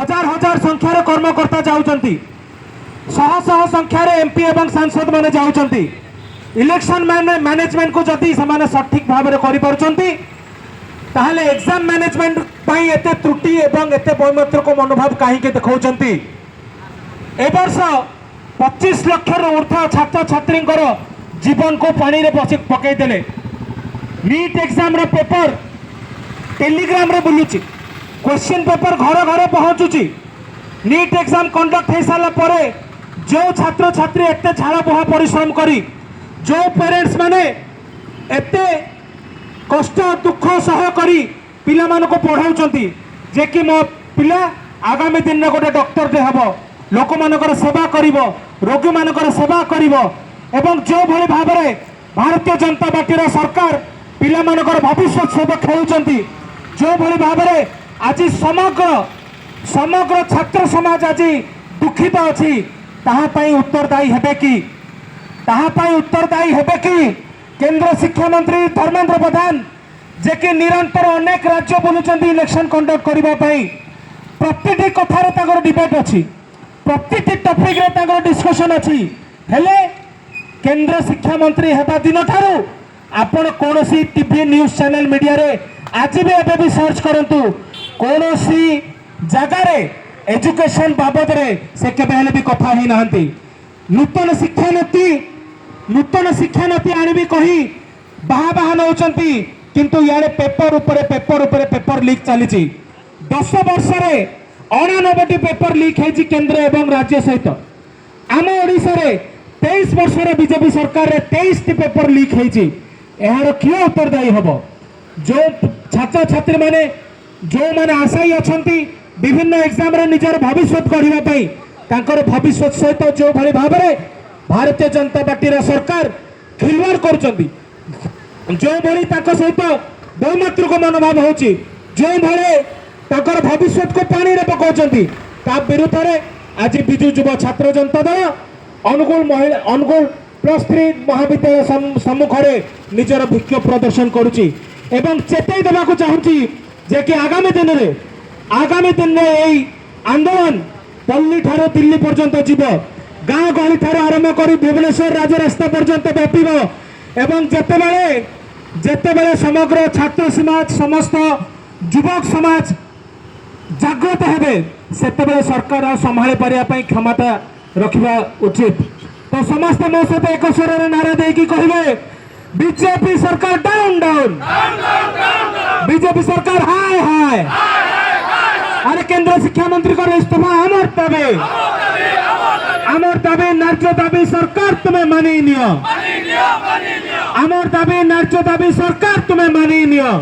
हजार हजार संख्यार कर्मकर्ता जाउचंती शह शह संख्यार एमपी एवं सांसद माने जाउचंती इलेक्शन मैनेजमेंट को जदि से सठिक भाव में करिपारुचंती ताहले एग्जाम मैनेजमेंट पई एते त्रुटि एवं एते वैमत्रक मनोभाव कहीं देखौचंती ए वर्ष 25 लाख ऊर्ध्व छात्र छात्री जीवन को पानी रे पकईदेले नीट एग्जाम रो पेपर टेलीग्राम रे बुलुची क्वेश्चन पेपर घर घर पहुंचुची नीट एग्जाम कंडक्ट हो सारा पर जो छात्र छात्री एते झाड़ बुहा परिश्रम करी जो पेरेंट्स माने एते कष्ट दुख सह करी पिला मान को पढ़ाउचंती जे कि मो पिला आगामी दिन में गोटे डॉक्टर टे हबो लोक मानकर सेवा करिवो रोगी मानकर सेवा करिवो एवं जो भली भाव में भारतीय जनता पार्टी सरकार पिला मानकर भविष्य सब खेलुचंती जो भली भाव में आज समग्र समग्र छात्र समाज आज दुखित अच्छी ताहापाई उत्तरदायी हेबे कि ताहापाई उत्तरदायी हेबे कि केंद्र शिक्षा मंत्री धर्मेंद्र प्रधान जे कि निरंतर अनेक राज्य बुलुचंती इलेक्शन कंडक्ट करबा पई प्रत्येक कथार तागर डिबेट अछि प्रत्येक टॉपिक रे तागर डिस्कशन अछि हेले केंद्र शिक्षा मंत्री हेबा दिन ठारू आपण कोनोसी टीवी न्यूज चैनल मीडिया रे आज भी एबे भी सर्च करंतु कोनोसी जगह रे एजुकेशन बाबद रे से केबे हेले भी कथा ही नाहंती नूतन शिक्षा नीति आनिबी कही बाहा नौचंती किंतु यारे पेपर पेपर लीक चली 10 वर्ष रे 89 पेपर लीक है केंद्र एवं राज्य सहित आम ओडिशा रे 23 वर्ष रे बीजेपी सरकार रे 23 टी पेपर लीक है यार किए उत्तरदायी हम जो छात्र छात्री माने जो माने आशायी अछंती विभिन्न एग्जाम रे निजर भविष्य गढ़िबा पई तांकर भविष्य सहित जो भली भाव में भारतीय जनता पार्टी सरकार खिलवाड़ करुचंती जो भली ताको सहित बहुमात्रिक मनोभाव होची जो भले ताकर भविष्य को पानी रे पकाउचंती ता विरुद्ध रे आज बिजु युवा छात्र जनता दल अनुकूल +3 महाविद्यालय सम्मुख में निजर विक्षोभ प्रदर्शन करुची एवं चेताई देवाक चाहूँगी जे कि आगामी दिन में यही आंदोलन पल्ली ठारो दिल्ली पर्यंत जीव गाँ गहली ठारो आरंभ कर भुवनेश्वर राजरास्ता पर्यंत व्यापिब एवं जेतेबेले समग्र छात्र समाज समस्त युवक समाज जागृत हेबे सेतेबेले सरकार संभाली पारिया पई क्षमता रखिबा उचित तो समस्त मो सहित एक स्वर में नारा देकी कहिबे बीजेपी सरकार डाउन डाउन बीजेपी सरकार हाय हाय अरे केंद्र शिक्षा मंत्री को इस्तीफा आमर दाबी न्याय दाबी सरकार तुम्हें मानी नियो आमर दाबी न्याय दाबी सरकार तुम्हें मानी नियो।